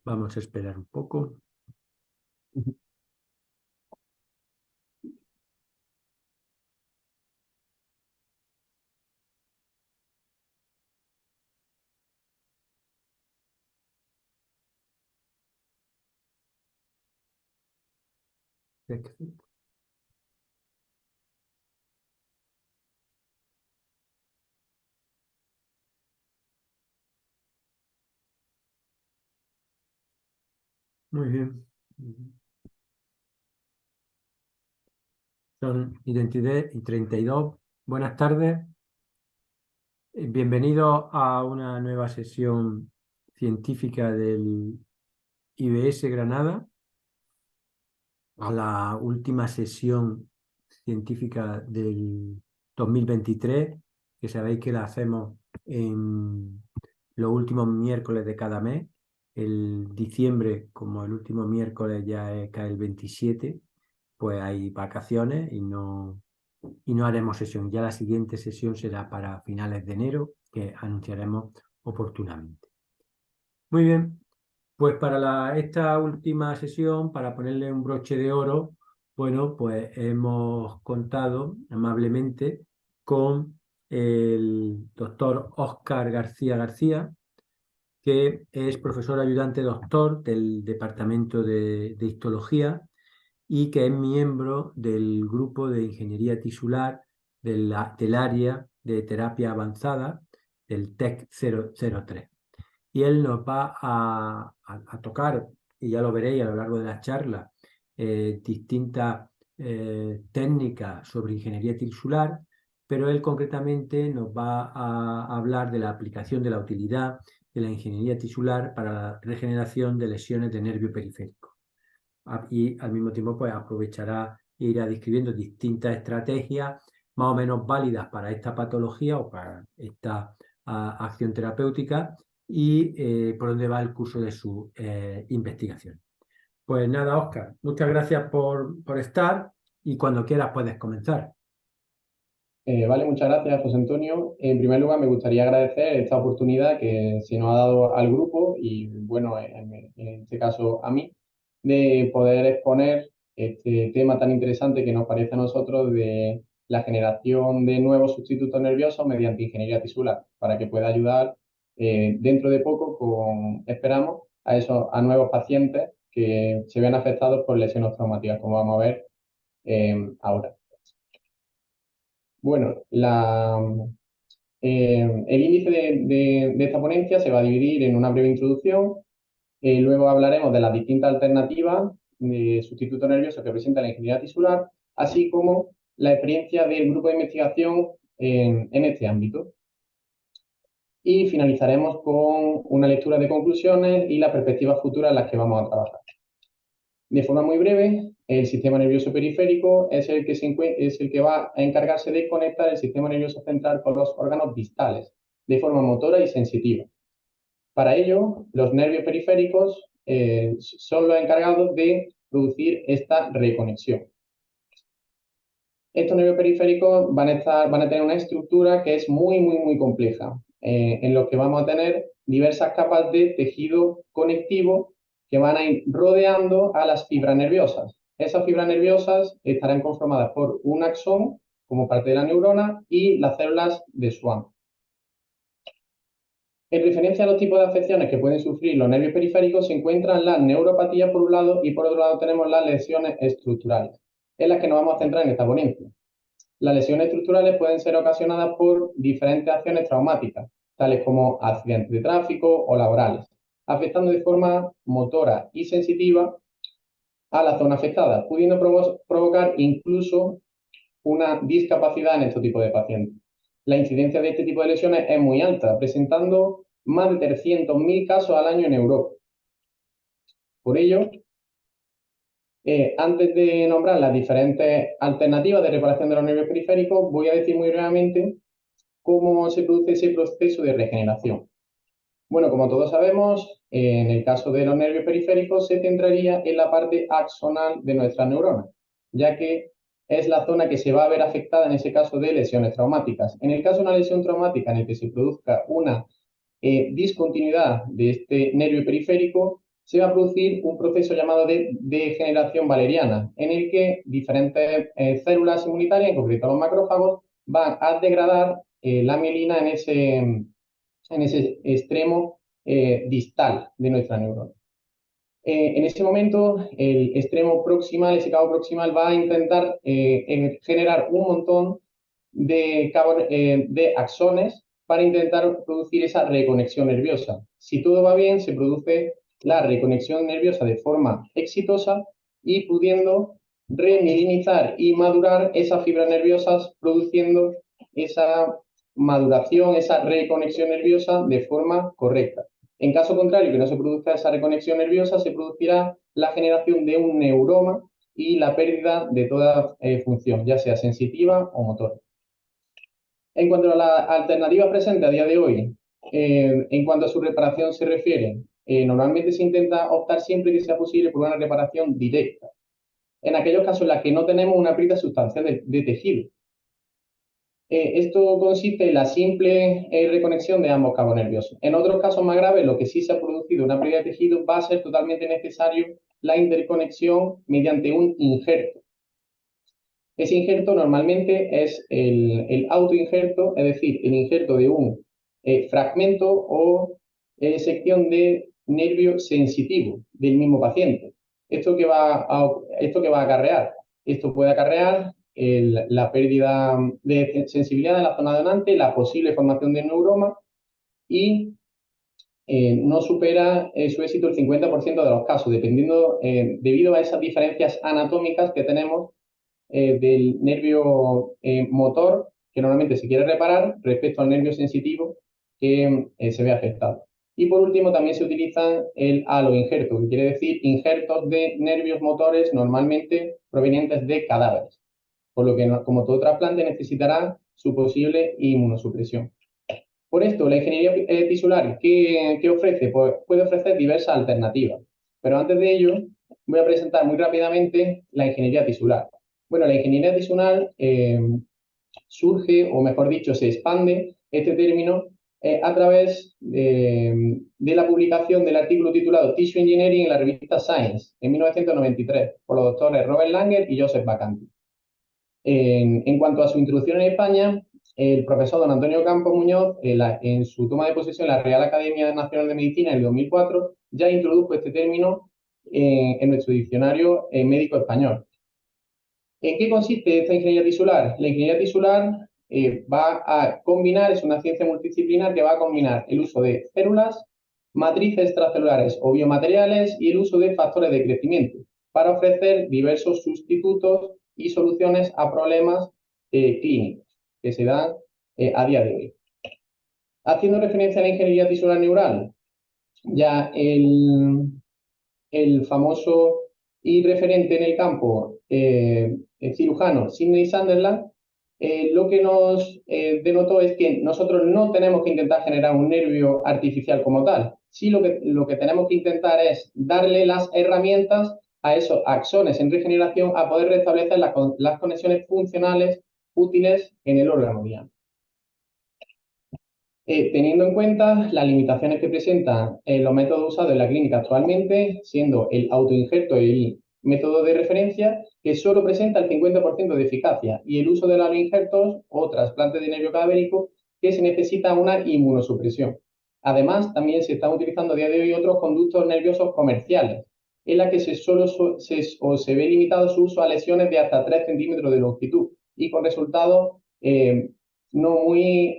Vamos a esperar un poco. Muy bien. Son identidad y 32. Buenas tardes. Bienvenidos a una nueva sesión científica del IBS Granada, a la última sesión científica del 2023, que sabéis que la hacemos en los últimos miércoles de cada mes. El diciembre, como el último miércoles cae el 27, pues hay vacaciones y no haremos sesión. Ya la siguiente sesión será para finales de enero, que anunciaremos oportunamente. Muy bien, pues para esta última sesión, para ponerle un broche de oro, bueno, pues hemos contado amablemente con el doctor Óscar García García, que es profesor ayudante doctor del Departamento de Histología y que es miembro del grupo de ingeniería tisular del área de terapia avanzada del TEC 003. Y él nos va a tocar, y ya lo veréis a lo largo de la charla, distintas técnicas sobre ingeniería tisular, pero él concretamente nos va a hablar de la aplicación de la utilidad de la ingeniería tisular para la regeneración de lesiones de nervio periférico. Y al mismo tiempo pues aprovechará e irá describiendo distintas estrategias más o menos válidas para esta patología o para esta acción terapéutica y por dónde va el curso de su investigación. Pues nada, Óscar, muchas gracias por estar y cuando quieras puedes comenzar. Vale, muchas gracias, José Antonio. En primer lugar, me gustaría agradecer esta oportunidad que se nos ha dado al grupo y, bueno, en este caso a mí, de poder exponer este tema tan interesante que nos parece a nosotros de la generación de nuevos sustitutos nerviosos mediante ingeniería tisular, para que pueda ayudar dentro de poco, esperamos, a nuevos pacientes que se vean afectados por lesiones traumáticas, como vamos a ver ahora. Bueno, el índice de esta ponencia se va a dividir en una breve introducción, luego hablaremos de las distintas alternativas de sustituto nervioso que presenta la ingeniería tisular, así como la experiencia del grupo de investigación en este ámbito. Y finalizaremos con una lectura de conclusiones y las perspectivas futuras en las que vamos a trabajar. De forma muy breve, el sistema nervioso periférico es el que va a encargarse de conectar el sistema nervioso central con los órganos distales, de forma motora y sensitiva. Para ello, los nervios periféricos son los encargados de producir esta reconexión. Estos nervios periféricos van a tener una estructura que es muy compleja, en lo que vamos a tener diversas capas de tejido conectivo que van a ir rodeando a las fibras nerviosas. Esas fibras nerviosas estarán conformadas por un axón como parte de la neurona y las células de Schwann. En referencia a los tipos de afecciones que pueden sufrir los nervios periféricos, se encuentran las neuropatías por un lado y por otro lado tenemos las lesiones estructurales, en las que nos vamos a centrar en esta ponencia. Las lesiones estructurales pueden ser ocasionadas por diferentes acciones traumáticas, tales como accidentes de tráfico o laborales, afectando de forma motora y sensitiva a la zona afectada, pudiendo provocar incluso una discapacidad en este tipo de pacientes. La incidencia de este tipo de lesiones es muy alta, presentando más de 300.000 casos al año en Europa. Por ello, antes de nombrar las diferentes alternativas de reparación de los nervios periféricos, voy a decir muy brevemente cómo se produce ese proceso de regeneración. Bueno, como todos sabemos, en el caso de los nervios periféricos se centraría en la parte axonal de nuestras neuronas, ya que es la zona que se va a ver afectada en ese caso de lesiones traumáticas. En el caso de una lesión traumática en el que se produzca una discontinuidad de este nervio periférico, se va a producir un proceso llamado de degeneración valeriana, en el que diferentes células inmunitarias, en concreto los macrófagos, van a degradar la mielina en ese extremo distal de nuestra neurona. En ese momento, el extremo proximal, ese cabo proximal, va a intentar generar un montón de axones para intentar producir esa reconexión nerviosa. Si todo va bien, se produce la reconexión nerviosa de forma exitosa y pudiendo remielinizar y madurar esas fibras nerviosas, produciendo esa maduración, esa reconexión nerviosa de forma correcta. En caso contrario, que no se produzca esa reconexión nerviosa, se producirá la generación de un neuroma y la pérdida de toda función, ya sea sensitiva o motora. En cuanto a la alternativa presente a día de hoy, en cuanto a su reparación se refiere, normalmente se intenta optar siempre que sea posible por una reparación directa. En aquellos casos en los que no tenemos una pérdida sustancial de tejido. Esto consiste en la simple reconexión de ambos cabos nerviosos. En otros casos más graves, lo que sí se ha producido una pérdida de tejido, va a ser totalmente necesario la interconexión mediante un injerto. Ese injerto normalmente es el autoinjerto, es decir, el injerto de un fragmento o sección de nervio sensitivo del mismo paciente. ¿Esto qué va a acarrear? Esto puede acarrear la pérdida de sensibilidad en la zona donante, la posible formación de neuroma y no supera su éxito el 50% de los casos, debido a esas diferencias anatómicas que tenemos del nervio motor que normalmente se quiere reparar respecto al nervio sensitivo que se ve afectado. Y por último también se utiliza el aloinjerto, que quiere decir injertos de nervios motores normalmente provenientes de cadáveres, por lo que como todo trasplante necesitará su posible inmunosupresión. Por esto, la ingeniería tisular, ¿qué ofrece? Pues puede ofrecer diversas alternativas, pero antes de ello voy a presentar muy rápidamente la ingeniería tisular. Bueno, la ingeniería tisular surge, o mejor dicho, se expande este término a través de la publicación del artículo titulado Tissue Engineering en la revista Science en 1993 por los doctores Robert Langer y Joseph Bacanti. En cuanto a su introducción en España, el profesor don Antonio Campos Muñoz, en su toma de posesión en la Real Academia Nacional de Medicina en el 2004, ya introdujo este término en nuestro diccionario médico español. ¿En qué consiste esta ingeniería tisular? La ingeniería tisular va a combinar, es una ciencia multidisciplinar que va a combinar el uso de células, matrices extracelulares o biomateriales y el uso de factores de crecimiento para ofrecer diversos sustitutos y soluciones a problemas clínicos que se dan a día de hoy. Haciendo referencia a la ingeniería tisular neural, ya el famoso y referente en el campo el cirujano Sidney Sunderland, lo que nos denotó es que nosotros no tenemos que intentar generar un nervio artificial como tal. Sí, lo que tenemos que intentar es darle las herramientas a esos axones en regeneración a poder restablecer las conexiones funcionales útiles en el órgano diana. Teniendo en cuenta las limitaciones que presentan los métodos usados en la clínica actualmente, siendo el autoinjerto el método de referencia, que solo presenta el 50% de eficacia, y el uso de los aloinjertos o trasplantes de nervio cadavérico, que se necesita una inmunosupresión. Además, también se están utilizando a día de hoy otros conductos nerviosos comerciales, en la que se ve limitado su uso a lesiones de hasta 3 centímetros de longitud y con resultados no muy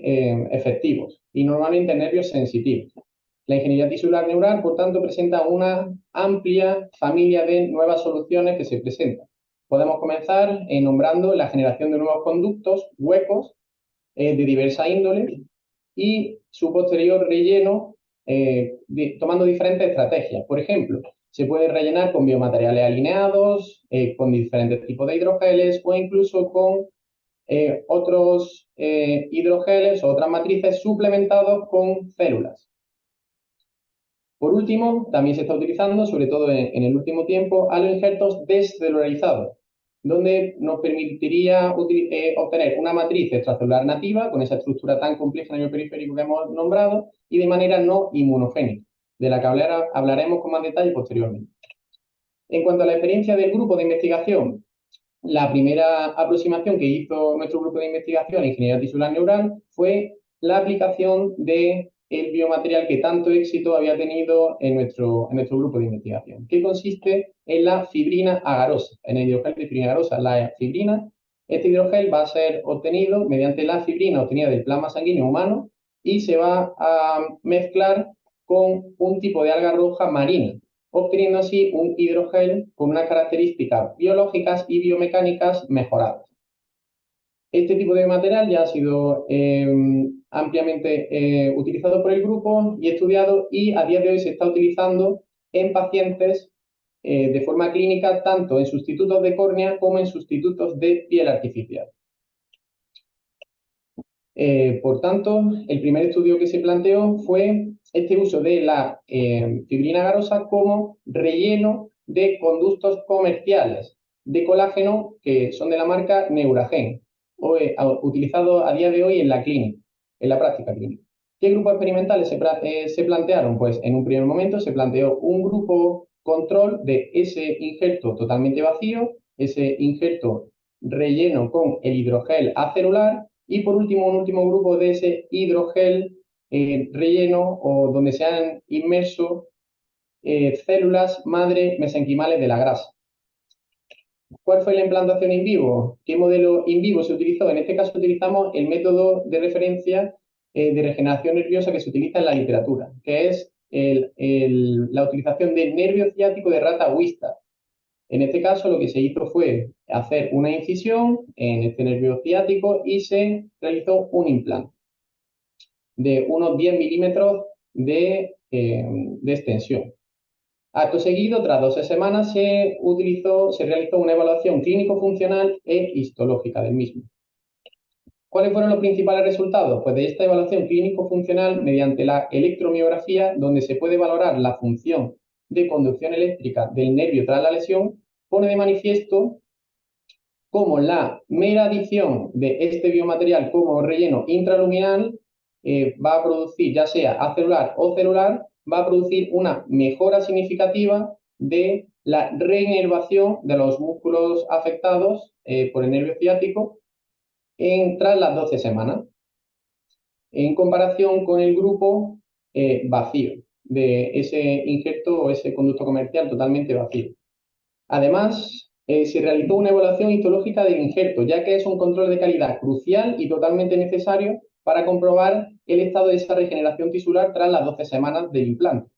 efectivos y normalmente nervios sensitivos. La ingeniería tisular neural, por tanto, presenta una amplia familia de nuevas soluciones que se presentan. Podemos comenzar nombrando la generación de nuevos conductos huecos de diversa índole y su posterior relleno tomando diferentes estrategias. Por ejemplo, se puede rellenar con biomateriales alineados, con diferentes tipos de hidrogeles o incluso con otros hidrogeles o otras matrices suplementados con células. Por último, también se está utilizando, sobre todo en el último tiempo, aloinjertos descelularizados, donde nos permitiría obtener una matriz extracelular nativa con esa estructura tan compleja en el periférico que hemos nombrado y de manera no inmunogénica. de la que hablaremos con más detalle posteriormente. En cuanto a la experiencia del grupo de investigación, la primera aproximación que hizo nuestro grupo de investigación en ingeniería tisular neural fue la aplicación del biomaterial que tanto éxito había tenido en nuestro grupo de investigación, que consiste en la fibrina agarosa, en el hidrogel de fibrina agarosa. La fibrina, este hidrogel va a ser obtenido mediante la fibrina obtenida del plasma sanguíneo humano y se va a mezclar con un tipo de alga roja marina, obteniendo así un hidrogel con unas características biológicas y biomecánicas mejoradas. Este tipo de material ya ha sido ampliamente utilizado por el grupo y estudiado, y a día de hoy se está utilizando en pacientes de forma clínica, tanto en sustitutos de córnea como en sustitutos de piel artificial. Por tanto, el primer estudio que se planteó fue este uso de la fibrina agarosa como relleno de conductos comerciales de colágeno que son de la marca Neuragen, utilizado a día de hoy en la clínica, en la práctica clínica. ¿Qué grupos experimentales se plantearon? Pues en un primer momento se planteó un grupo control de ese injerto totalmente vacío, ese injerto relleno con el hidrogel acelular, y por último un último grupo de ese hidrogel relleno o donde se han inmerso células madre mesenquimales de la grasa. ¿Cuál fue la implantación in vivo? ¿Qué modelo in vivo se utilizó? En este caso utilizamos el método de referencia de regeneración nerviosa que se utiliza en la literatura, que es la utilización del nervio ciático de rata Wistar. En este caso lo que se hizo fue hacer una incisión en este nervio ciático y se realizó un implante de unos 10 milímetros de extensión. Acto seguido, tras 12 semanas, se realizó una evaluación clínico-funcional e histológica del mismo. ¿Cuáles fueron los principales resultados? Pues de esta evaluación clínico-funcional mediante la electromiografía, donde se puede valorar la función de conducción eléctrica del nervio tras la lesión, pone de manifiesto cómo la mera adición de este biomaterial como relleno intraluminal va a producir, ya sea acelular o celular, va a producir una mejora significativa de la reinervación de los músculos afectados por el nervio ciático tras las 12 semanas, en comparación con el grupo vacío de ese injerto o ese conducto comercial totalmente vacío. Además, se realizó una evaluación histológica del injerto, ya que es un control de calidad crucial y totalmente necesario para comprobar el estado de esa regeneración tisular tras las 12 semanas del implante.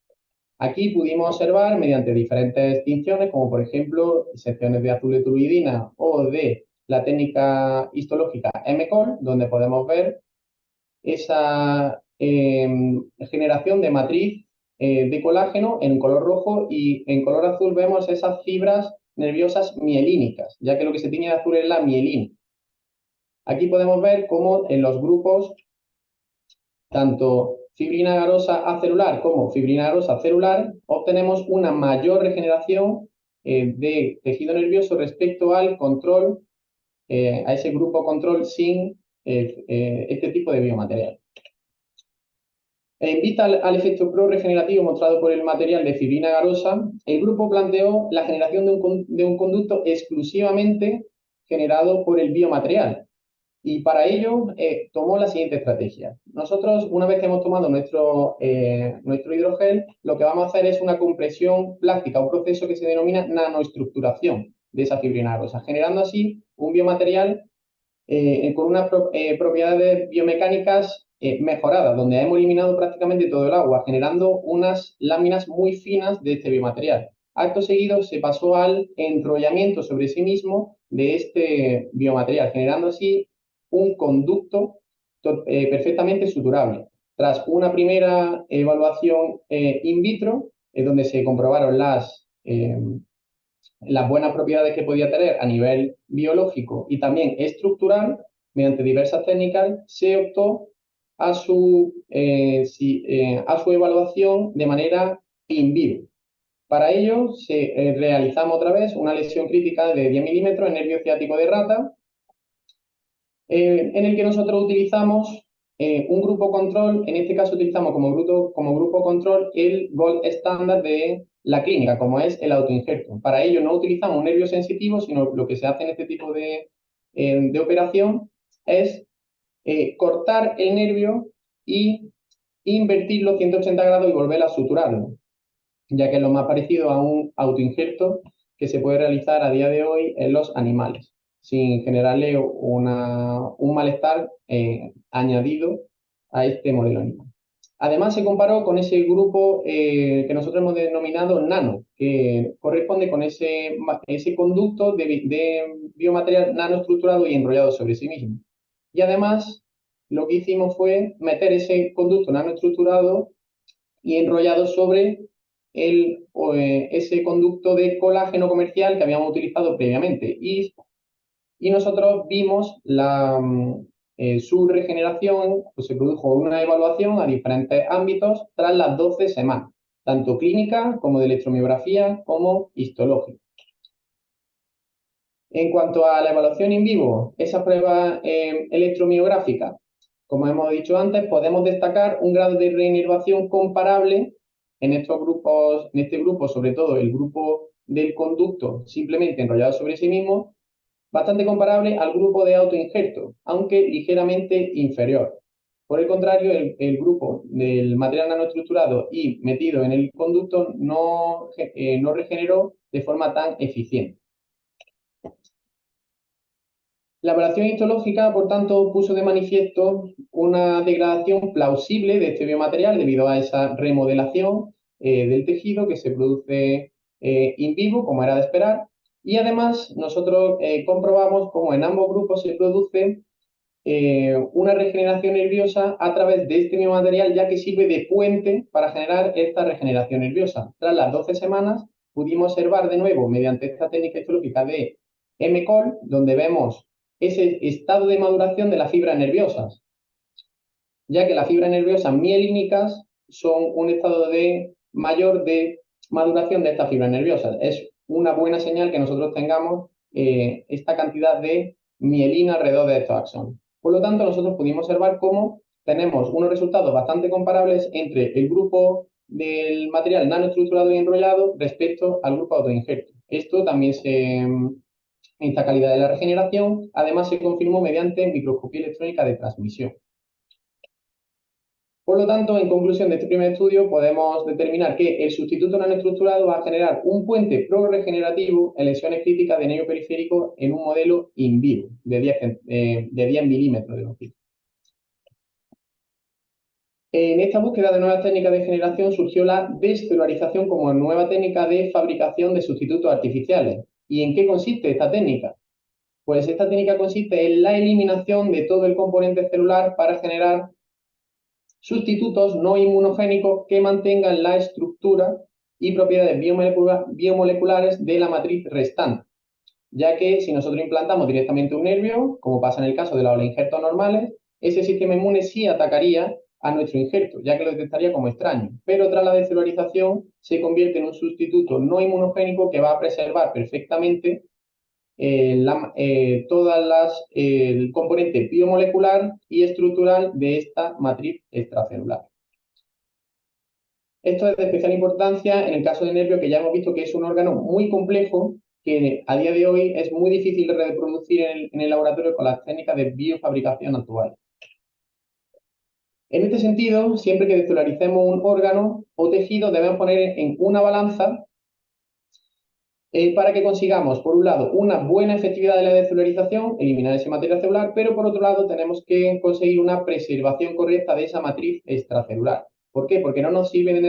Aquí pudimos observar, mediante diferentes distinciones, como por ejemplo secciones de azuletoluidina o de la técnica histológica MCOL, donde podemos ver esa generación de matriz de colágeno en color rojo, y en color azul vemos esas fibras nerviosas mielínicas, ya que lo que se tiñe de azul es la mielina. Aquí podemos ver cómo en los grupos, tanto fibrina agarosa acelular como fibrina agarosa celular, obtenemos una mayor regeneración de tejido nervioso respecto al control, a ese grupo control sin este tipo de biomaterial. En vista al efecto pro-regenerativo mostrado por el material de fibrina agarosa, el grupo planteó la generación de un conducto exclusivamente generado por el biomaterial. Y para ello tomó la siguiente estrategia. Nosotros, una vez que hemos tomado nuestro hidrogel, lo que vamos a hacer es una compresión plástica, un proceso que se denomina nanoestructuración de esa fibrina agarosa, generando así un biomaterial con unas propiedades biomecánicas mejoradas, donde hemos eliminado prácticamente todo el agua, generando unas láminas muy finas de este biomaterial. Acto seguido se pasó al enrollamiento sobre sí mismo de este biomaterial, generando así un conducto perfectamente suturable. Tras una primera evaluación in vitro, donde se comprobaron las buenas propiedades que podía tener a nivel biológico y también estructural, mediante diversas técnicas, se optó a su evaluación de manera in vivo. Para ello, realizamos otra vez una lesión crítica de 10 milímetros en nervio ciático de rata, en el que nosotros utilizamos un grupo control, en este caso utilizamos como grupo control el gold estándar de la clínica, como es el autoinjerto. Para ello no utilizamos un nervio sensitivo, sino lo que se hace en este tipo de operación es cortar el nervio y invertirlo 180 grados y volver a suturarlo, ya que es lo más parecido a un autoinjerto que se puede realizar a día de hoy en los animales, sin generarle un malestar añadido a este modelo animal. Además, se comparó con ese grupo que nosotros hemos denominado nano, que corresponde con ese conducto de biomaterial nanoestructurado y enrollado sobre sí mismo. Y además, lo que hicimos fue meter ese conducto nanoestructurado y enrollado sobre ese conducto de colágeno comercial que habíamos utilizado previamente. Y nosotros vimos su regeneración, pues se produjo una evaluación a diferentes ámbitos tras las 12 semanas, tanto clínica como de electromiografía como histológica. En cuanto a la evaluación in vivo, esa prueba electromiográfica, como hemos dicho antes, podemos destacar un grado de reinervación comparable en estos grupos, en este grupo, sobre todo el grupo del conducto simplemente enrollado sobre sí mismo, bastante comparable al grupo de autoinjerto, aunque ligeramente inferior. Por el contrario, el grupo del material nanoestructurado y metido en el conducto no regeneró de forma tan eficiente. La evaluación histológica, por tanto, puso de manifiesto una degradación plausible de este biomaterial debido a esa remodelación del tejido que se produce in vivo, como era de esperar, y además nosotros comprobamos cómo en ambos grupos se produce una regeneración nerviosa a través de este biomaterial, ya que sirve de puente para generar esta regeneración nerviosa. Tras las 12 semanas pudimos observar de nuevo, mediante esta técnica histológica de MCOL, donde vemos ese estado de maduración de las fibras nerviosas, ya que las fibras nerviosas mielínicas son un estado mayor de maduración de estas fibras nerviosas. Es una buena señal que nosotros tengamos esta cantidad de mielina alrededor de estos axones. Por lo tanto, nosotros pudimos observar cómo tenemos unos resultados bastante comparables entre el grupo del material nanoestructurado y enrollado respecto al grupo autoinjerto. Esto también esta calidad de la regeneración, además se confirmó mediante microscopía electrónica de transmisión. Por lo tanto, en conclusión de este primer estudio, podemos determinar que el sustituto nanoestructurado va a generar un puente pro-regenerativo en lesiones críticas de nervio periférico en un modelo in vivo de 10 milímetros de longitud. En esta búsqueda de nuevas técnicas de generación surgió la descelularización como nueva técnica de fabricación de sustitutos artificiales. ¿Y en qué consiste esta técnica? Pues esta técnica consiste en la eliminación de todo el componente celular para generar sustitutos no inmunogénicos que mantengan la estructura y propiedades biomoleculares de la matriz restante, ya que si nosotros implantamos directamente un nervio, como pasa en el caso de los injertos normales, ese sistema inmune sí atacaría a nuestro injerto, ya que lo detectaría como extraño, pero tras la descelularización se convierte en un sustituto no inmunogénico que va a preservar perfectamente el componente biomolecular y estructural de esta matriz extracelular. Esto es de especial importancia en el caso del nervio, que ya hemos visto que es un órgano muy complejo que a día de hoy es muy difícil de reproducir en el laboratorio con las técnicas de biofabricación actuales. En este sentido, siempre que descelularicemos un órgano o tejido, debemos poner en una balanza para que consigamos, por un lado, una buena efectividad de la descelularización, eliminar ese material celular, pero por otro lado tenemos que conseguir una preservación correcta de esa matriz extracelular. ¿Por qué? Porque no nos sirve de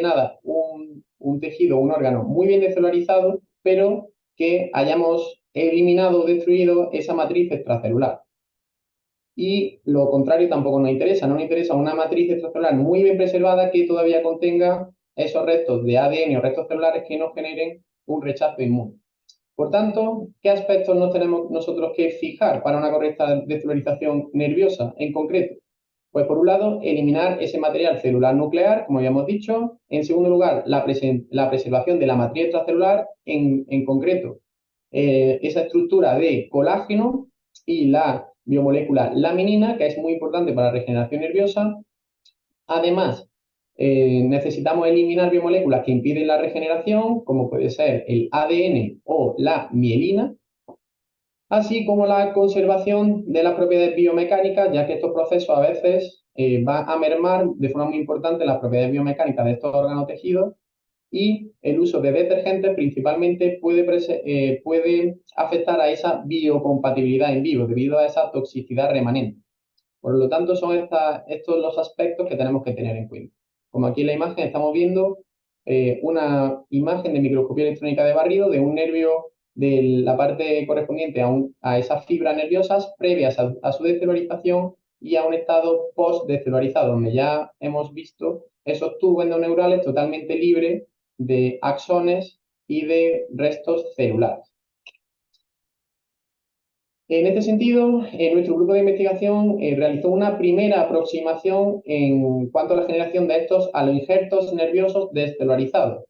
nada un tejido, un órgano muy bien descelularizado, pero que hayamos eliminado o destruido esa matriz extracelular. Y lo contrario tampoco nos interesa, no nos interesa una matriz extracelular muy bien preservada que todavía contenga esos restos de ADN o restos celulares que nos generen un rechazo inmune. Por tanto, ¿qué aspectos nos tenemos nosotros que fijar para una correcta descelularización nerviosa en concreto? Pues por un lado, eliminar ese material celular nuclear, como habíamos dicho. En segundo lugar, la preservación de la matriz extracelular, en concreto, esa estructura de colágeno y la biomolécula laminina, que es muy importante para la regeneración nerviosa. Además, necesitamos eliminar biomoléculas que impiden la regeneración, como puede ser el ADN o la mielina, así como la conservación de las propiedades biomecánicas, ya que estos procesos a veces van a mermar de forma muy importante las propiedades biomecánicas de estos órganos tejidos, y el uso de detergentes principalmente puede afectar a esa biocompatibilidad en vivo debido a esa toxicidad remanente. Por lo tanto, son estos los aspectos que tenemos que tener en cuenta. Como aquí en la imagen estamos viendo una imagen de microscopía electrónica de barrido de un nervio de la parte correspondiente a esas fibras nerviosas previas a su descelularización y a un estado post-descelularizado, donde ya hemos visto esos tubos endoneurales totalmente libres de axones y de restos celulares. En este sentido, nuestro grupo de investigación realizó una primera aproximación en cuanto a la generación de estos aloinjertos nerviosos descelularizados.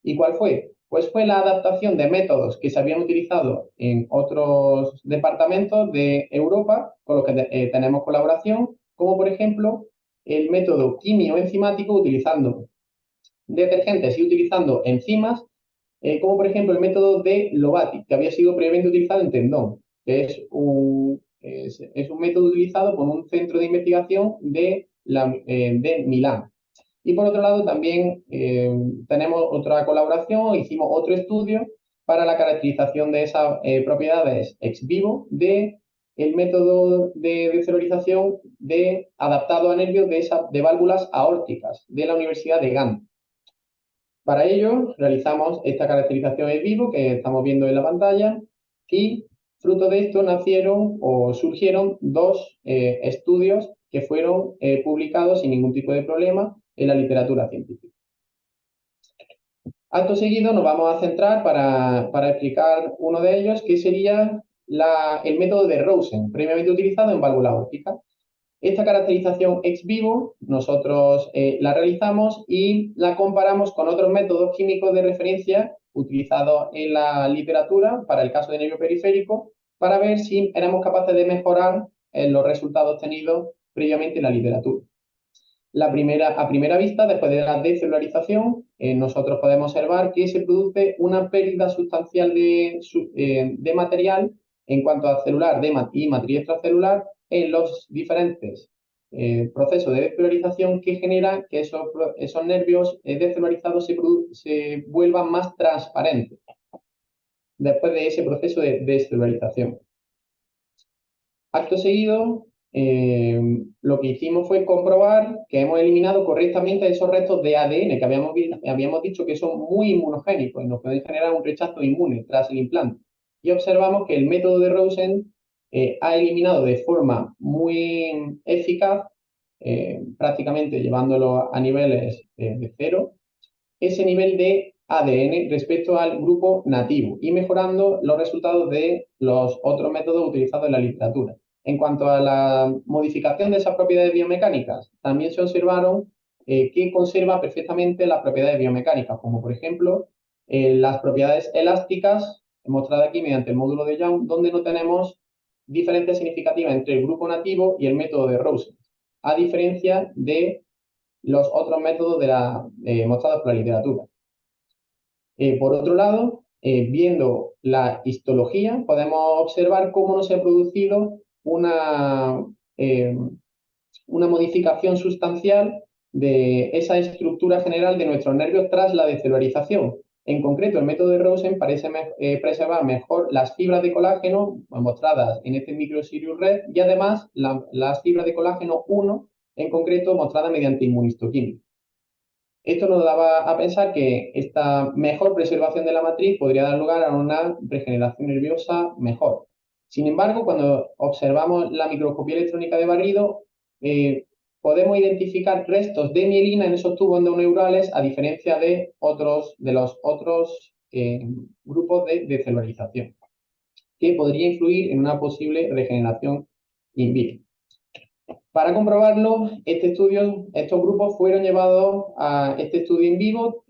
¿Y cuál fue? Pues fue la adaptación de métodos que se habían utilizado en otros departamentos de Europa, con los que tenemos colaboración, como por ejemplo el método quimioenzimático utilizando detergentes y utilizando enzimas, como por ejemplo el método de Lovati, que había sido previamente utilizado en tendón, que es un método utilizado por un centro de investigación de Milán. Y por otro lado también tenemos otra colaboración, hicimos otro estudio para la caracterización de esas propiedades ex vivo de el método de descelularización adaptado a nervios de válvulas aórticas de la Universidad de Gant. Para ello, realizamos esta caracterización en vivo que estamos viendo en la pantalla, y fruto de esto nacieron o surgieron dos estudios que fueron publicados sin ningún tipo de problema en la literatura científica. Acto seguido nos vamos a centrar para explicar uno de ellos, que sería el método de Rosen, previamente utilizado en válvula óptica. Esta caracterización ex vivo nosotros la realizamos y la comparamos con otros métodos químicos de referencia utilizados en la literatura para el caso de nervio periférico, para ver si éramos capaces de mejorar los resultados obtenidos previamente en la literatura. A primera vista, después de la descelularización, nosotros podemos observar que se produce una pérdida sustancial de material en cuanto a celular y matriz extracelular en los diferentes procesos de descelularización, que generan que esos nervios descelularizados se vuelvan más transparentes después de ese proceso de descelularización. Acto seguido, lo que hicimos fue comprobar que hemos eliminado correctamente esos restos de ADN que habíamos dicho que son muy inmunogénicos y nos pueden generar un rechazo inmune tras el implante. Y observamos que el método de Rosen ha eliminado de forma muy eficaz, prácticamente llevándolo a niveles de cero, ese nivel de ADN respecto al grupo nativo y mejorando los resultados de los otros métodos utilizados en la literatura. En cuanto a la modificación de esas propiedades biomecánicas, también se observaron que conserva perfectamente las propiedades biomecánicas, como por ejemplo las propiedades elásticas, mostradas aquí mediante el módulo de Young, donde no tenemos diferencias significativas entre el grupo nativo y el método de Rosen, a diferencia de los otros métodos mostrados por la literatura. Por otro lado, viendo la histología, podemos observar cómo no se ha producido una modificación sustancial de esa estructura general de nuestros nervios tras la descelularización. En concreto, el método de Rosen parece preservar mejor las fibras de colágeno mostradas en este microsirius red, y además las fibras de colágeno 1, en concreto, mostradas mediante inmunistoquímica. Esto nos daba a pensar que esta mejor preservación de la matriz podría dar lugar a una regeneración nerviosa mejor. Sin embargo, cuando observamos la microscopía electrónica de barrido, podemos identificar restos de mielina en esos tubos endoneurales, a diferencia de los otros grupos de descelularización, que podría influir en una posible regeneración in vitro. Para comprobarlo, estos grupos fueron llevados a este estudio en vivo,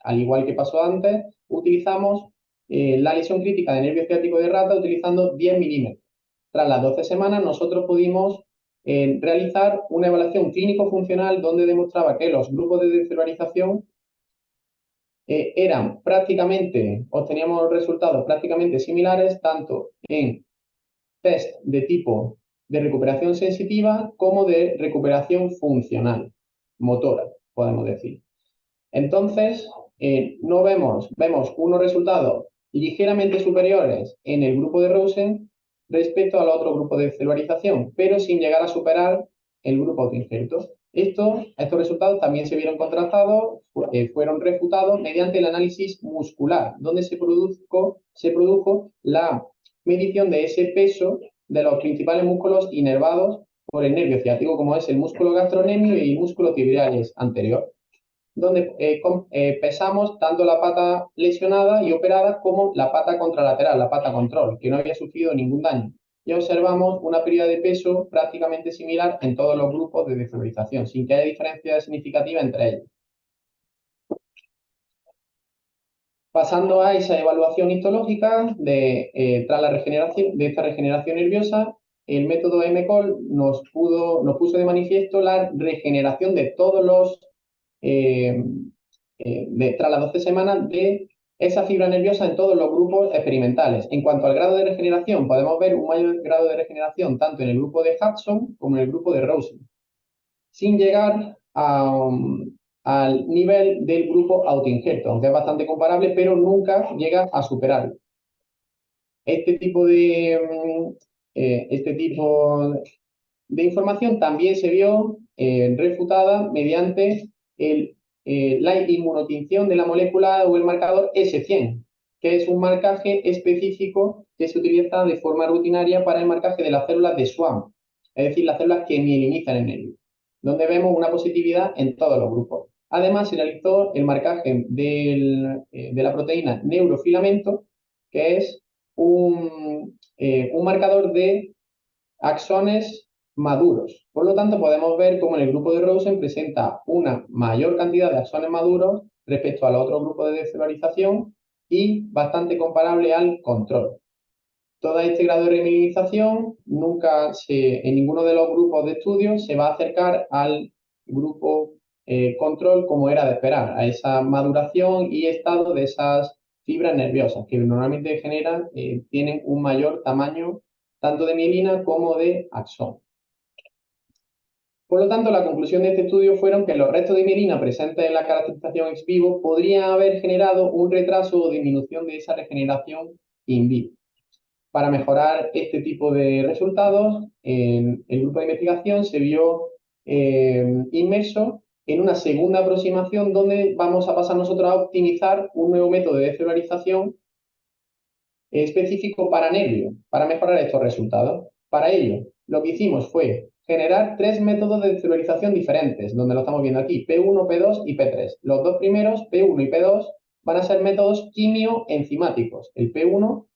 al igual que pasó antes. Utilizamos la lesión crítica de nervio ciático de rata utilizando 10 milímetros. tras las 12 semanas, nosotros pudimos realizar una evaluación clínico-funcional donde demostraba que los grupos de descelularización obteníamos resultados prácticamente similares tanto en test de tipo de recuperación sensitiva como de recuperación funcional, motora, podemos decir. Entonces, vemos unos resultados ligeramente superiores en el grupo de Rosen respecto al otro grupo de celularización, pero sin llegar a superar el grupo autoinjerto. Estos resultados también se vieron contrastados, fueron refutados mediante el análisis muscular, donde se produjo la medición de ese peso de los principales músculos inervados por el nervio ciático, como es el músculo gastrocnemio y el músculo tibiales anterior, donde pesamos tanto la pata lesionada y operada como la pata contralateral, la pata control, que no había sufrido ningún daño. Y observamos una pérdida de peso prácticamente similar en todos los grupos de descelularización, sin que haya diferencia significativa entre ellos. Pasando a esa evaluación histológica tras la regeneración, de esta regeneración nerviosa, el método MCOL nos puso de manifiesto la regeneración de todos los tras las 12 semanas de esa fibra nerviosa en todos los grupos experimentales. En cuanto al grado de regeneración, podemos ver un mayor grado de regeneración tanto en el grupo de Hudson como en el grupo de Rosen, sin llegar al nivel del grupo autoinjerto, aunque es bastante comparable, pero nunca llega a superarlo. Este tipo de información también se vio refutada mediante la inmunotinción de la molécula o el marcador S100, que es un marcaje específico que se utiliza de forma rutinaria para el marcaje de las células de Schwann, es decir, las células que mielinizan el nervio, donde vemos una positividad en todos los grupos. Además, se realizó el marcaje de la proteína neurofilamento, que es un marcador de axones maduros. Por lo tanto, podemos ver cómo en el grupo de Rosen presenta una mayor cantidad de axones maduros respecto al otro grupo de descelularización y bastante comparable al control. Todo este grado de remilinización en ninguno de los grupos de estudio se va a acercar al grupo control como era de esperar, a esa maduración y estado de esas fibras nerviosas que normalmente tienen un mayor tamaño tanto de mielina como de axón. Por lo tanto, la conclusión de este estudio fueron que los restos de mielina presentes en la caracterización ex vivo podrían haber generado un retraso o disminución de esa regeneración in vivo. Para mejorar este tipo de resultados, el grupo de investigación se vio inmerso en una segunda aproximación donde vamos a pasar nosotros a optimizar un nuevo método de descelularización específico para nervio, para mejorar estos resultados. Para ello, lo que hicimos fue generar 3 métodos de descelularización diferentes, donde lo estamos viendo aquí, P1, P2 y P3. Los dos primeros, P1 y P2, van a ser métodos quimioenzimáticos. El P1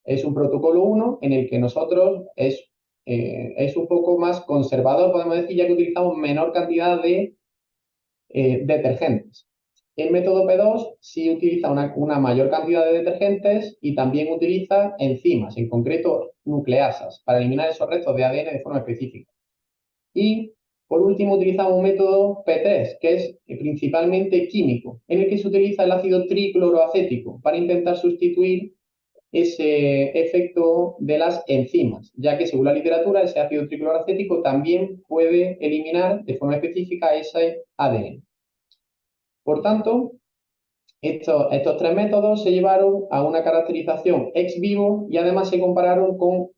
es un protocolo 1 en el que nosotros es un poco más conservador, podemos decir, ya que utilizamos menor cantidad de detergentes. El método P2 sí utiliza una mayor cantidad de detergentes y también utiliza enzimas, en concreto nucleasas, para eliminar esos restos de ADN de forma específica. Y, por último, utilizamos un método P3, que es principalmente químico, en el que se utiliza el ácido tricloroacético para intentar sustituir ese efecto de las enzimas, ya que según la literatura ese ácido tricloroacético también puede eliminar de forma específica ese ADN. Por tanto, estos 3 métodos se llevaron a una caracterización ex vivo y además se compararon con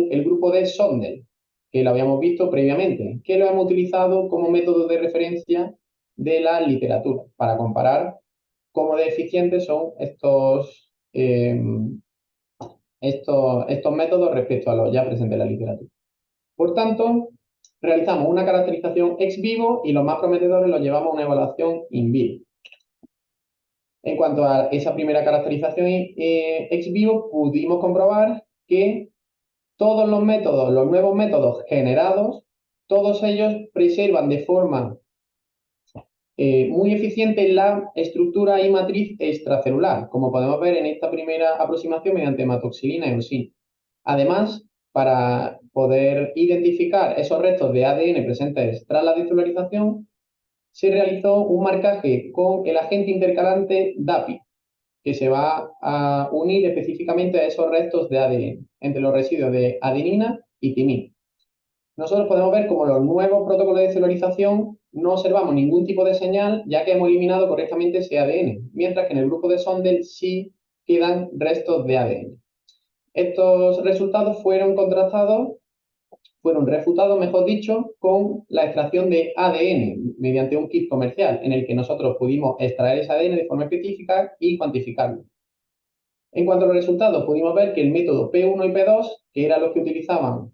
el grupo de Sondel, que lo habíamos visto previamente, que lo hemos utilizado como método de referencia de la literatura para comparar cómo de eficientes son estos métodos respecto a los ya presentes en la literatura. Por tanto, realizamos una caracterización ex vivo y los más prometedores los llevamos a una evaluación in vivo. En cuanto a esa primera caracterización ex vivo, pudimos comprobar que todos los nuevos métodos generados, todos ellos preservan de forma muy eficiente la estructura y matriz extracelular, como podemos ver en esta primera aproximación mediante hematoxilina y eosina. Además, para poder identificar esos restos de ADN presentes tras la decelularización, se realizó un marcaje con el agente intercalante DAPI, que se va a unir específicamente a esos restos de ADN, entre los residuos de adenina y timina. Nosotros podemos ver como los nuevos protocolos de celularización no observamos ningún tipo de señal, ya que hemos eliminado correctamente ese ADN, mientras que en el grupo de Sondel sí quedan restos de ADN. Estos resultados fueron contrastados, fueron refutados, mejor dicho, con la extracción de ADN mediante un kit comercial, en el que nosotros pudimos extraer ese ADN de forma específica y cuantificarlo. En cuanto a los resultados, pudimos ver que el método P1 y P2, que eran los que utilizaban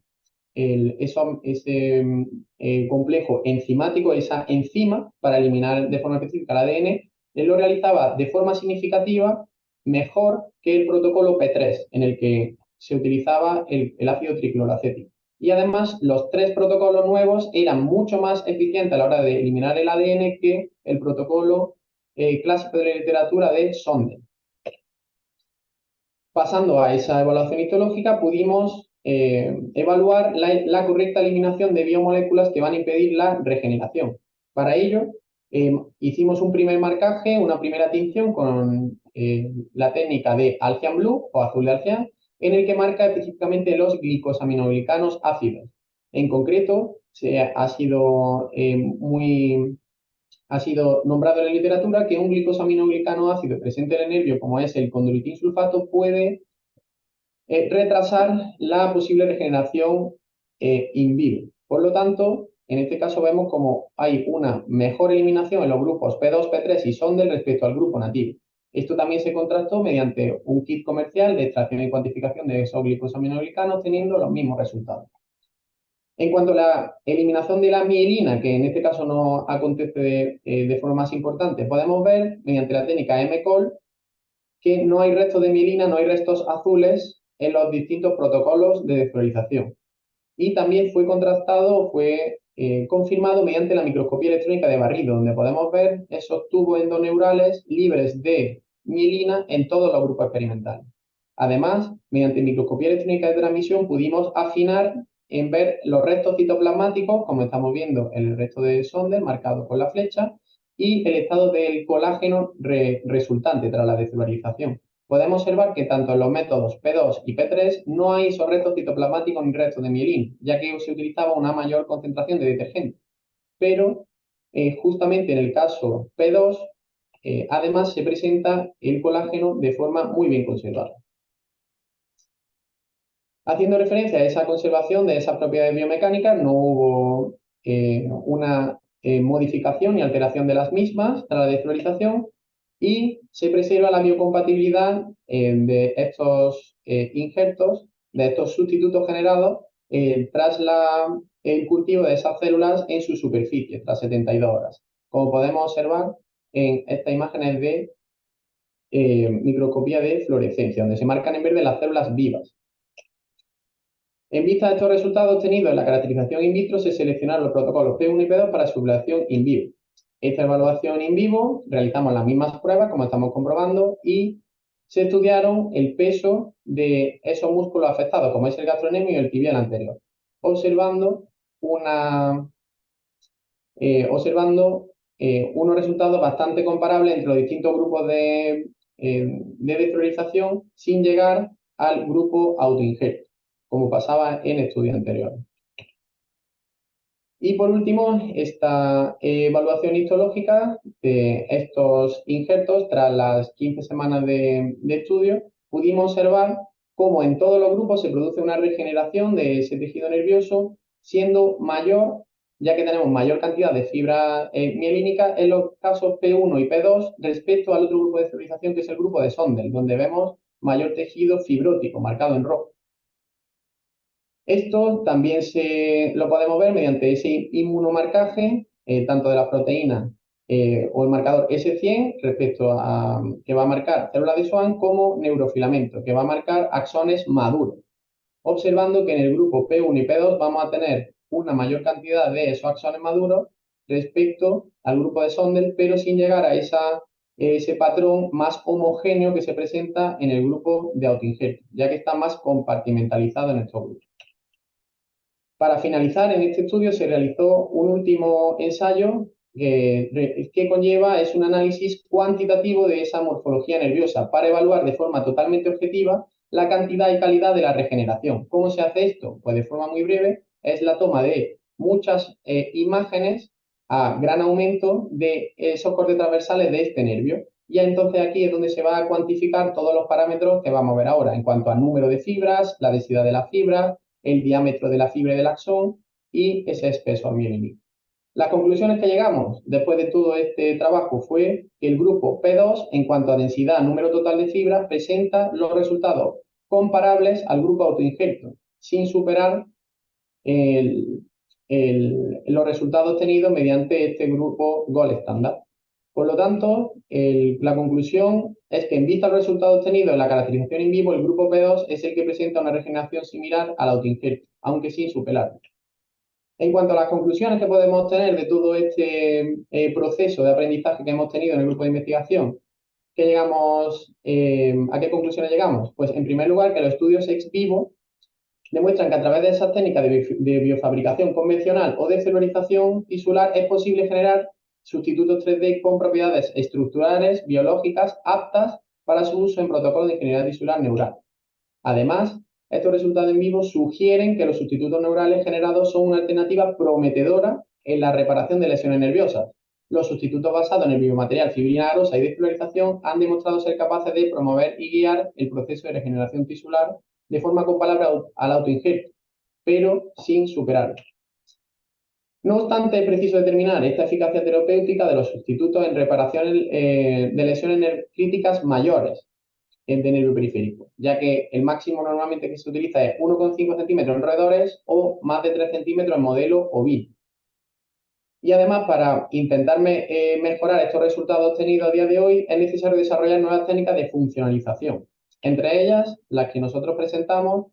ese complejo enzimático, esa enzima, para eliminar de forma específica el ADN, él lo realizaba de forma significativa mejor que el protocolo P3, en el que se utilizaba el ácido tricloracético. Y además, los tres protocolos nuevos eran mucho más eficientes a la hora de eliminar el ADN que el protocolo clásico de la literatura de Sondel. Pasando a esa evaluación histológica, pudimos evaluar la correcta eliminación de biomoléculas que van a impedir la regeneración. Para ello, hicimos un primer marcaje, una primera tinción con la técnica de Alcian Blue o azul de Alcian, en el que marca específicamente los glicosaminoglicanos ácidos. En concreto, ha sido nombrado en la literatura que un glicosaminoglicano ácido presente en el nervio, como es el condroitin sulfato, puede retrasar la posible regeneración in vivo. Por lo tanto, en este caso vemos como hay una mejor eliminación en los grupos P2, P3 y Sondel respecto al grupo nativo. Esto también se contrastó mediante un kit comercial de extracción y cuantificación de esos glicosaminoglicanos, teniendo los mismos resultados. En cuanto a la eliminación de la mielina, que en este caso no acontece de forma más importante, podemos ver mediante la técnica MCOL que no hay restos de mielina, no hay restos azules en los distintos protocolos de desfluorización. Y también fue contrastado, fue confirmado mediante la microscopía electrónica de barrido, donde podemos ver esos tubos endoneurales libres de mielina en todos los grupos experimentales. Además, mediante microscopía electrónica de transmisión pudimos afinar en ver los restos citoplasmáticos, como estamos viendo en el resto de Sondel, marcado con la flecha, y el estado del colágeno resultante tras la descelularización. Podemos observar que tanto en los métodos P2 y P3 no hay esos restos citoplasmáticos ni restos de mielina, ya que se utilizaba una mayor concentración de detergente. Pero justamente en el caso P2, además se presenta el colágeno de forma muy bien conservada. Haciendo referencia a esa conservación de esas propiedades biomecánicas, no hubo una modificación ni alteración de las mismas tras la desfluorización y se preserva la biocompatibilidad de estos injertos, de estos sustitutos generados tras el cultivo de esas células en su superficie, tras 72 horas. Como podemos observar en estas imágenes de microscopía de fluorescencia, donde se marcan en verde las células vivas. En vista de estos resultados obtenidos en la caracterización in vitro, se seleccionaron los protocolos P1 y P2 para su evaluación in vivo. Esta evaluación in vivo realizamos las mismas pruebas, como estamos comprobando, y se estudiaron el peso de esos músculos afectados, como es el gastrocnemio y el tibial anterior, observando unos resultados bastante comparables entre los distintos grupos de desfluorización sin llegar al grupo autoinjerto, como pasaba en estudios anteriores. Y por último, esta evaluación histológica de estos injertos tras las 15 semanas de estudio, pudimos observar cómo en todos los grupos se produce una regeneración de ese tejido nervioso, siendo mayor, ya que tenemos mayor cantidad de fibra mielínica en los casos P1 y P2 respecto al otro grupo de civilización, que es el grupo de Sondel, donde vemos mayor tejido fibrótico marcado en rojo. Esto también lo podemos ver mediante ese inmunomarcaje, tanto de las proteínas o el marcador S100 respecto a que va a marcar células de Schwann, como neurofilamento, que va a marcar axones maduros, observando que en el grupo P1 y P2 vamos a tener una mayor cantidad de esos axones maduros respecto al grupo de Sondel, pero sin llegar a ese patrón más homogéneo que se presenta en el grupo de autoinjerto, ya que está más compartimentalizado en estos grupos. Para finalizar, en este estudio se realizó un último ensayo que conlleva es un análisis cuantitativo de esa morfología nerviosa para evaluar de forma totalmente objetiva la cantidad y calidad de la regeneración. ¿Cómo se hace esto? Pues de forma muy breve, es la toma de muchas imágenes a gran aumento de esos cortes transversales de este nervio. Y entonces aquí es donde se va a cuantificar todos los parámetros que vamos a ver ahora en cuanto al número de fibras, la densidad de las fibras, el diámetro de la fibra y del axón y ese espeso amiolínico. Las conclusiones que llegamos después de todo este trabajo fue que el grupo P2, en cuanto a densidad, número total de fibras, presenta los resultados comparables al grupo autoinjerto, sin superar el, los resultados obtenidos mediante este grupo Gold estándar. Por lo tanto, la conclusión es que en vista de los resultados obtenidos en la caracterización in vivo, el grupo P2 es el que presenta una regeneración similar al autoinjerto, aunque sin superarlo. En cuanto a las conclusiones que podemos obtener de todo este proceso de aprendizaje que hemos tenido en el grupo de investigación, ¿a qué conclusiones llegamos? Pues en primer lugar que los estudios ex vivo demuestran que a través de esas técnicas de biofabricación convencional o de celularización tisular es posible generar sustitutos 3D con propiedades estructurales, biológicas, aptas para su uso en protocolos de ingeniería tisular neural. Además, estos resultados en vivo sugieren que los sustitutos neurales generados son una alternativa prometedora en la reparación de lesiones nerviosas. Los sustitutos basados en el biomaterial fibrina arosa y de celularización han demostrado ser capaces de promover y guiar el proceso de regeneración tisular de forma comparable al autoinjerto, pero sin superarlo. No obstante, es preciso determinar esta eficacia terapéutica de los sustitutos en reparación de lesiones críticas mayores de nervio periférico, ya que el máximo normalmente que se utiliza es 1,5 centímetros en roedores o más de 3 centímetros en modelo ovino. Y además, para intentar mejorar estos resultados obtenidos a día de hoy, es necesario desarrollar nuevas técnicas de funcionalización. Entre ellas, las que nosotros presentamos,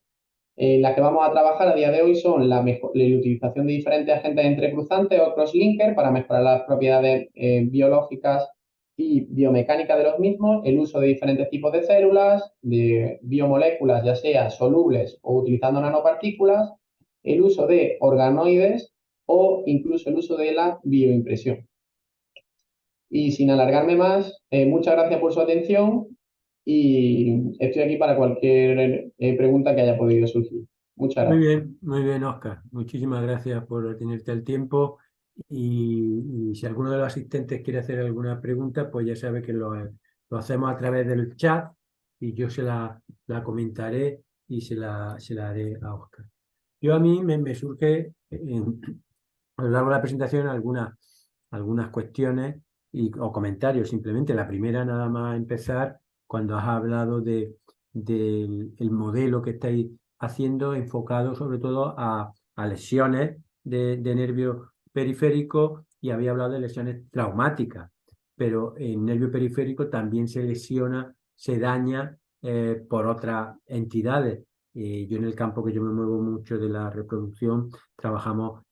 las que vamos a trabajar a día de hoy son la utilización de diferentes agentes entrecruzantes o crosslinker para mejorar las propiedades biológicas y biomecánicas de los mismos, el uso de diferentes tipos de células, de biomoléculas, ya sea solubles o utilizando nanopartículas, el uso de organoides o incluso el uso de la bioimpresión. Y sin alargarme más, muchas gracias por su atención y estoy aquí para cualquier pregunta que haya podido surgir. Muchas gracias. Muy bien, Oscar. Muchísimas gracias por tenerte el tiempo y si alguno de los asistentes quiere hacer alguna pregunta, pues ya sabe que lo hacemos a través del chat y yo la comentaré y se la haré a Oscar. Yo a mí me surge a lo largo de la presentación algunas cuestiones o comentarios simplemente. La primera, nada más empezar, cuando has hablado del el modelo que estáis haciendo enfocado sobre todo a lesiones de nervio periférico y había hablado de lesiones traumáticas, pero el nervio periférico también se lesiona, se daña por otras entidades. Yo en el campo que yo me muevo mucho de la reproducción,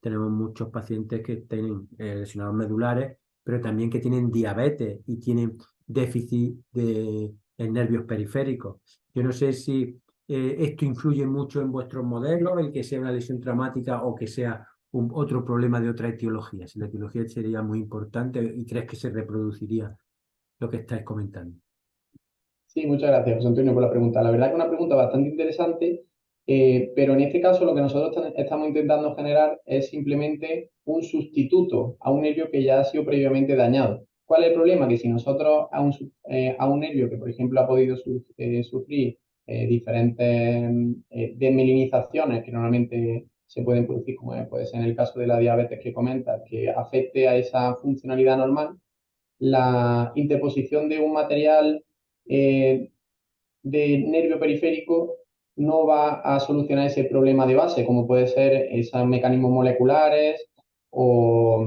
tenemos muchos pacientes que tienen lesionados medulares, pero también que tienen diabetes y tienen déficit en nervios periféricos. Yo no sé si esto influye mucho en vuestros modelos, el que sea una lesión traumática o que sea otro problema de otra etiología. Si la etiología sería muy importante y crees que se reproduciría lo que estáis comentando. Sí, muchas gracias, José Antonio, por la pregunta. La verdad que es una pregunta bastante interesante, pero en este caso lo que nosotros estamos intentando generar es simplemente un sustituto a un nervio que ya ha sido previamente dañado. ¿Cuál es el problema? Que si nosotros a un nervio que, por ejemplo, ha podido sufrir diferentes desmelinizaciones que normalmente se pueden producir, como puede ser en el caso de la diabetes que comentas, que afecte a esa funcionalidad normal, la interposición de un material eh, de nervio periférico no va a solucionar ese problema de base, como puede ser esos mecanismos moleculares o,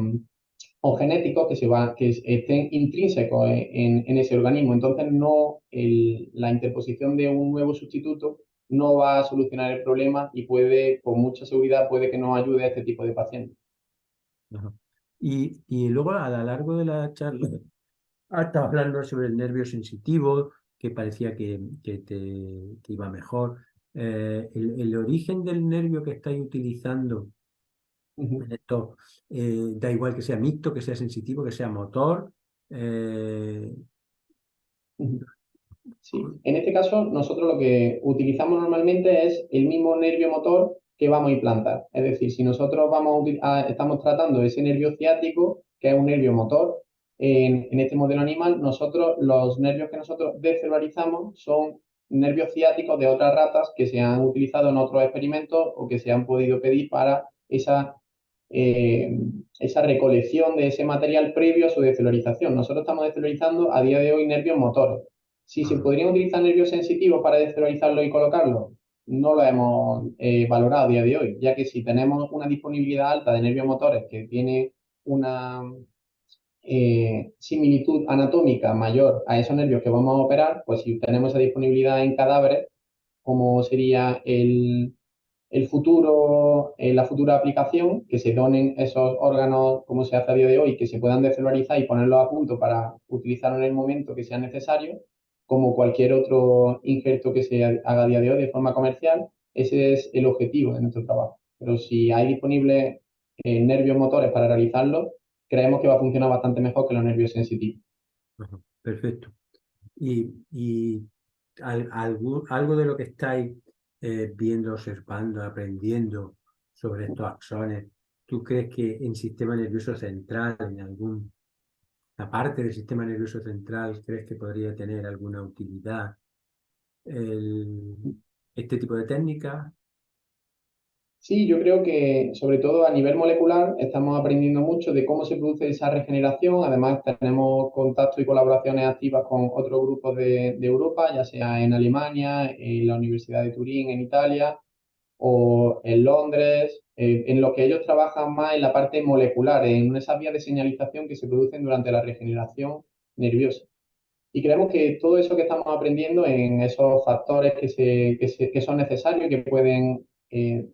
o genéticos que estén intrínsecos en ese organismo. Entonces, la interposición de un nuevo sustituto no va a solucionar el problema y con mucha seguridad, puede que no ayude a este tipo de pacientes. Ajá. Y luego a lo largo de la charla estaba hablando sobre el nervio sensitivo, que parecía que iba mejor. El origen del nervio que estáis utilizando Ujú, En esto da igual que sea mixto, que sea sensitivo, que sea motor. eh, ujú. Sí, en este caso nosotros lo que utilizamos normalmente es el mismo nervio motor que vamos a implantar. Es decir, si nosotros estamos tratando ese nervio ciático, que es un nervio motor, en este modelo animal, los nervios que nosotros descelularizamos son nervios ciáticos de otras ratas que se han utilizado en otros experimentos o que se han podido pedir para eh, esa recolección de ese material previo a su descelularización. Nosotros estamos descelularizando a día de hoy nervios motores. Si se ajá, podrían utilizar nervios sensitivos para descelularizarlo y colocarlo, no lo hemos valorado a día de hoy, ya que si tenemos una disponibilidad alta de nervios motores que tiene una similitud anatómica mayor a esos nervios que vamos a operar, pues si tenemos esa disponibilidad en cadáveres, como sería el futuro, la futura aplicación, que se donen esos órganos como se hace a día de hoy, que se puedan descelularizar y ponerlos a punto para utilizarlo en el momento que sea necesario, como cualquier otro injerto que se haga a día de hoy de forma comercial, ese es el objetivo de nuestro trabajo. Pero si hay disponibles nervios motores para realizarlo, creemos que va a funcionar bastante mejor que los nervios sensitivos. ajá, perfecto. Y algo de lo que estáis viendo, observando, aprendiendo sobre estos axones, ¿tú crees que en sistema nervioso central, en alguna parte del sistema nervioso central, crees que podría tener alguna utilidad el- este tipo de técnica? Sí, yo creo que sobre todo a nivel molecular estamos aprendiendo mucho de cómo se produce esa regeneración. Además, tenemos contacto y colaboraciones activas con otros grupos de Europa, ya sea en Alemania, en la Universidad de Turín, en Italia, o en Londres, en lo que ellos trabajan más en la parte molecular, en esas vías de señalización que se producen durante la regeneración nerviosa. Y creemos que todo eso que estamos aprendiendo en esos factores que son necesarios y que pueden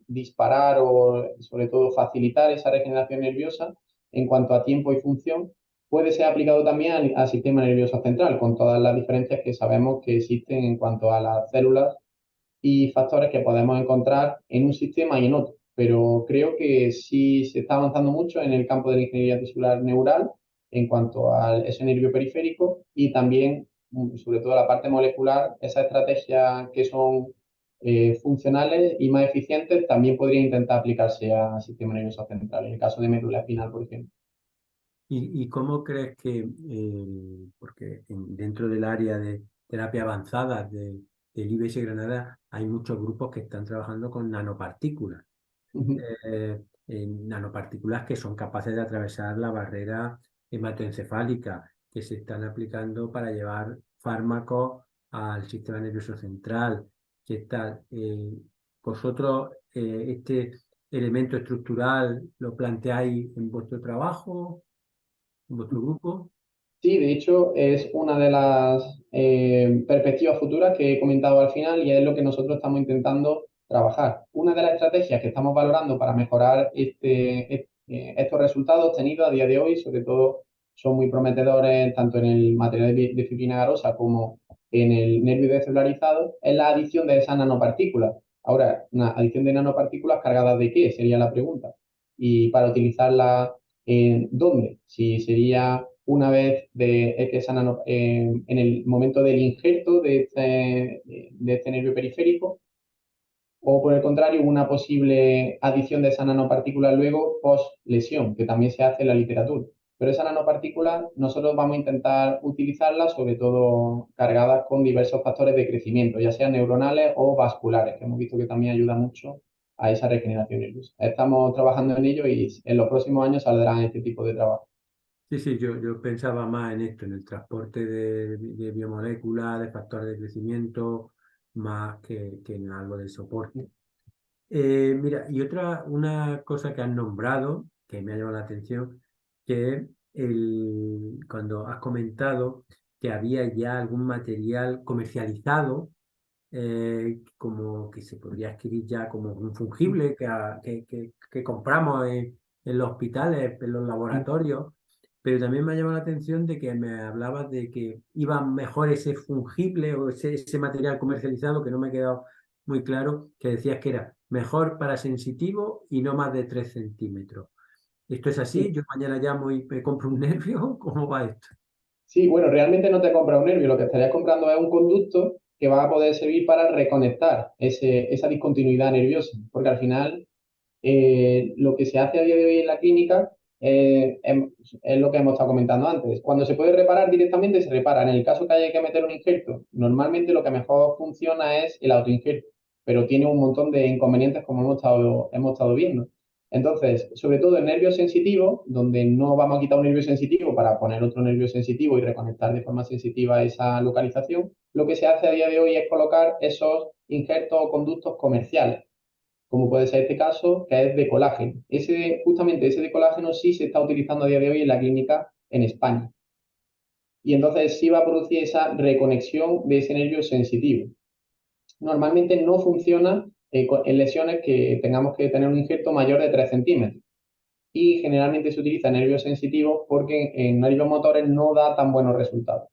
disparar o sobre todo facilitar esa regeneración nerviosa en cuanto a tiempo y función, puede ser aplicado también al sistema nervioso central, con todas las diferencias que sabemos que existen en cuanto a las células y factores que podemos encontrar en un sistema y en otro. Pero creo que sí se está avanzando mucho en el campo de la ingeniería tisular neural en cuanto a ese nervio periférico y también, sobre todo la parte molecular, esas estrategias que son funcionales y más eficientes también podría intentar aplicarse al sistema nervioso central, en el caso de médula espinal, por ejemplo. Y cómo crees que, porque dentro del área de terapia avanzada del IBS Granada hay muchos grupos que están trabajando con nanopartículas, Ujú. nanopartículas que son capaces de atravesar la barrera hematoencefálica, que se están aplicando para llevar fármacos al sistema nervioso central. ¿Qué tal? ¿Vosotros este elemento estructural lo planteáis en vuestro trabajo, en vuestro grupo? Sí, de hecho es una de las perspectivas futuras que he comentado al final y es lo que nosotros estamos intentando trabajar. Una de las estrategias que estamos valorando para mejorar estos resultados obtenidos a día de hoy, sobre todo son muy prometedores tanto en el material de fibrina garosa como en el nervio descelularizado, es la adición de esas nanopartículas. Ahora, una adición de nanopartículas cargadas de qué sería la pregunta. Y para utilizarla, ¿dónde? Si sería una vez en el momento del injerto de este nervio periférico, o por el contrario, una posible adición de esa nanopartícula luego post lesión, que también se hace en la literatura. Pero esa nanopartícula nosotros vamos a intentar utilizarla sobre todo cargadas con diversos factores de crecimiento, ya sean neuronales o vasculares, que hemos visto que también ayuda mucho a esa regeneración nerviosa. Estamos trabajando en ello y en los próximos años saldrán este tipo de trabajo. Sí, sí, yo pensaba más en esto, en el transporte de biomoléculas, de factores de crecimiento, más que en algo de soporte. Mira, y una cosa que has nombrado, que me ha llamado la atención, que es cuando has comentado que había ya algún material comercializado, como que se podría adquirir ya como un fungible que compramos en los hospitales, en los laboratorios, pero también me ha llamado la atención de que me hablabas de que iba mejor ese fungible o ese material comercializado, que no me he quedado muy claro que decías que era mejor para sensitivo y no más de 3 centímetros. ¿Esto es así? ¿Yo mañana llamo y me compro un nervio? ¿Cómo va esto? Sí, bueno, realmente no te compras un nervio, lo que estarías comprando es un conducto que va a poder servir para reconectar esa discontinuidad nerviosa, porque al final lo que se hace a día de hoy en la clínica es lo que hemos estado comentando antes. Cuando se puede reparar directamente, se repara. En el caso que haya que meter un injerto, normalmente lo que mejor funciona es el autoinjerto, pero tiene un montón de inconvenientes como hemos estado viendo. Entonces, sobre todo en nervios sensitivos, donde no vamos a quitar un nervio sensitivo para poner otro nervio sensitivo y reconectar de forma sensitiva esa localización, lo que se hace a día de hoy es colocar esos injertos o conductos comerciales, como puede ser este caso, que es de colágeno. Justamente ese de colágeno sí se está utilizando a día de hoy en la clínica en España. Y entonces sí va a producir esa reconexión de ese nervio sensitivo. Normalmente no funciona en lesiones que tengamos que tener un injerto mayor de 3 centímetros. Y generalmente se utiliza en nervios sensitivos porque en nervios motores no da tan buenos resultados.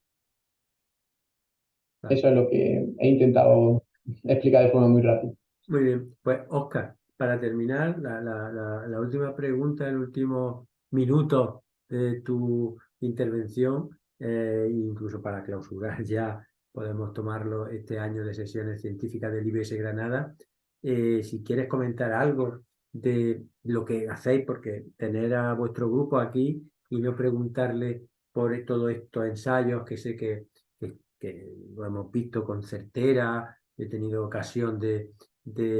Vale. Eso es lo que he intentado explicar de forma muy rápida. Muy bien, pues Oscar, para terminar, la última pregunta, el último minuto de tu intervención, incluso para clausurar ya, podemos tomarlo este año de sesiones científicas del IBS Granada. Si quieres comentar algo de lo que hacéis, porque tener a vuestro grupo aquí y no preguntarle por todos estos ensayos que sé que lo hemos visto con certera, he tenido ocasión de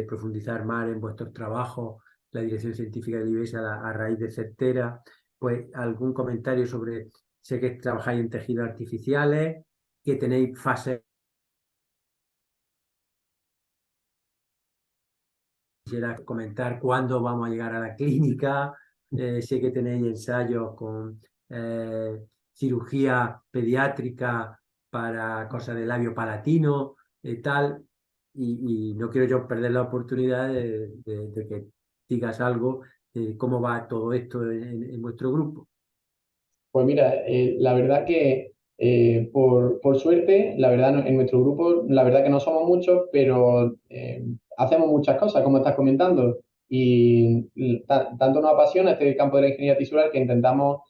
profundizar más en vuestros trabajos, la dirección científica del IBES a raíz de Certera, pues algún comentario sobre, sé que trabajáis en tejidos artificiales, que tenéis fases, quisiera comentar cuándo vamos a llegar a la clínica, sé que tenéis ensayos con cirugía pediátrica para cosas de labio palatino, tal, y no quiero yo perder la oportunidad de que digas algo de cómo va todo esto en vuestro grupo. Pues mira, la verdad que por suerte, la verdad en nuestro grupo, la verdad que no somos muchos, pero hacemos muchas cosas, como estás comentando. Y tanto nos apasiona este campo de la ingeniería tisular que intentamos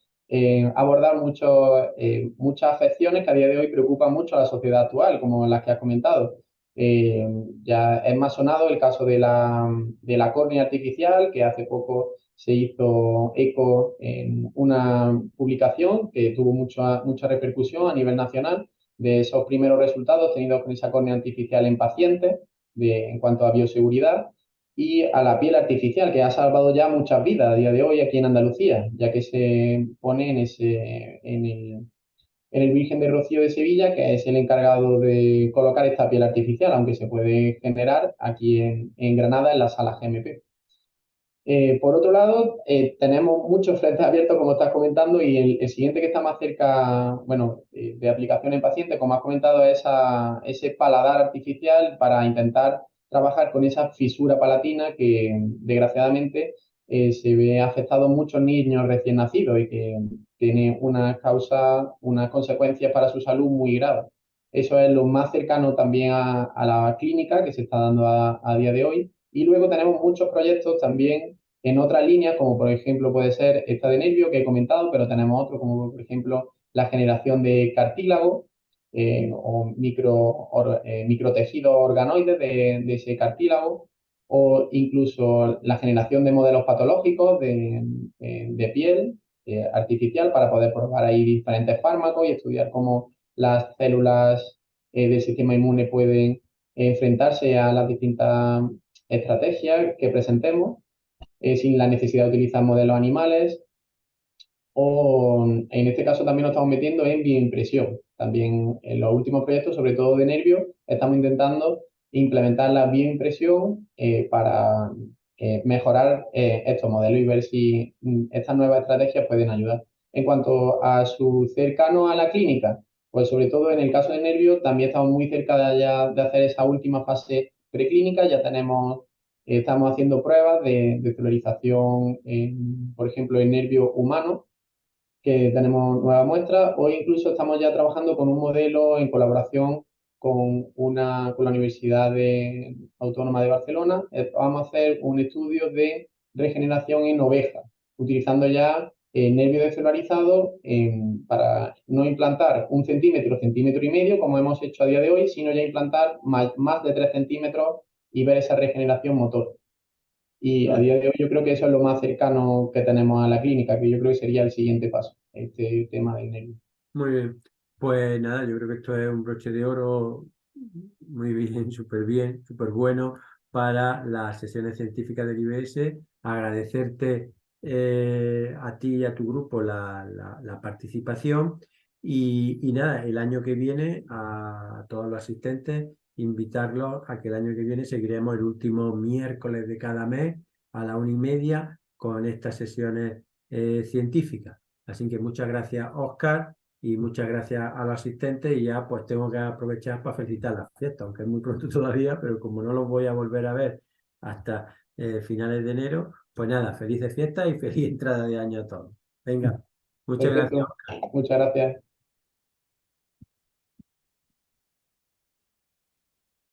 abordar muchas afecciones que a día de hoy preocupan mucho a la sociedad actual, como las que has comentado. Ya es más sonado el caso de la córnea artificial, que hace poco se hizo eco en una publicación que tuvo mucha repercusión a nivel nacional de esos primeros resultados tenidos con esa córnea artificial en pacientes en cuanto a bioseguridad, y a la piel artificial, que ha salvado ya muchas vidas a día de hoy aquí en Andalucía, ya que se pone en el Virgen de Rocío de Sevilla, que es el encargado de colocar esta piel artificial, aunque se puede generar aquí en Granada, en la sala GMP. Por otro lado, tenemos muchos frentes abiertos, como estás comentando, y el siguiente que está más cerca, bueno, de aplicación en pacientes, como has comentado, es ese paladar artificial para intentar trabajar con esa fisura palatina que, desgraciadamente, se ve afectado en muchos niños recién nacidos y que tiene unas consecuencias para su salud muy graves. Eso es lo más cercano también a la clínica que se está dando a día de hoy. Y luego tenemos muchos proyectos también en otras líneas, como por ejemplo puede ser esta de nervio que he comentado, pero tenemos otros como por ejemplo la generación de cartílago o microtejidos organoides de ese cartílago, o incluso la generación de modelos patológicos de piel artificial para poder probar ahí diferentes fármacos y estudiar cómo las células del sistema inmune pueden enfrentarse a las distintas estrategias que presentemos sin la necesidad de utilizar modelos animales, o en este caso también nos estamos metiendo en bioimpresión. También en los últimos proyectos, sobre todo de nervios, estamos intentando implementar la bioimpresión para mejorar estos modelos y ver si estas nuevas estrategias pueden ayudar. En cuanto a su cercano a la clínica, pues sobre todo en el caso de nervios, también estamos muy cerca de hacer esa última fase preclínica. Ya estamos haciendo pruebas de celularización, por ejemplo, en nervio humano, que tenemos nuevas muestras, o incluso estamos ya trabajando con un modelo en colaboración con la Universidad Autónoma de Barcelona. Vamos a hacer un estudio de regeneración en ovejas, utilizando ya nervio descelularizado para no implantar 1 centímetro, centímetro y medio, como hemos hecho a día de hoy, sino ya implantar más de 3 centímetros y ver esa regeneración motor. Y a día de hoy yo creo que eso es lo más cercano que tenemos a la clínica, que yo creo que sería el siguiente paso, este tema del nervio. Muy bien. Pues nada, yo creo que esto es un broche de oro muy bien, súper bueno para las sesiones científicas del IBS. Agradecerte a ti y a tu grupo la participación y nada, el año que viene a todos los asistentes invitarlos a que el año que viene seguiremos el último miércoles de cada mes a la 1:30 con estas sesiones científicas. Así que muchas gracias, Oscar. Y muchas gracias a los asistentes y ya pues tengo que aprovechar para felicitar la fiesta, aunque es muy pronto todavía, pero como no los voy a volver a ver hasta finales de enero, pues nada, felices fiestas y feliz entrada de año a todos. Venga, muchas gracias. Perfecto, muchas gracias.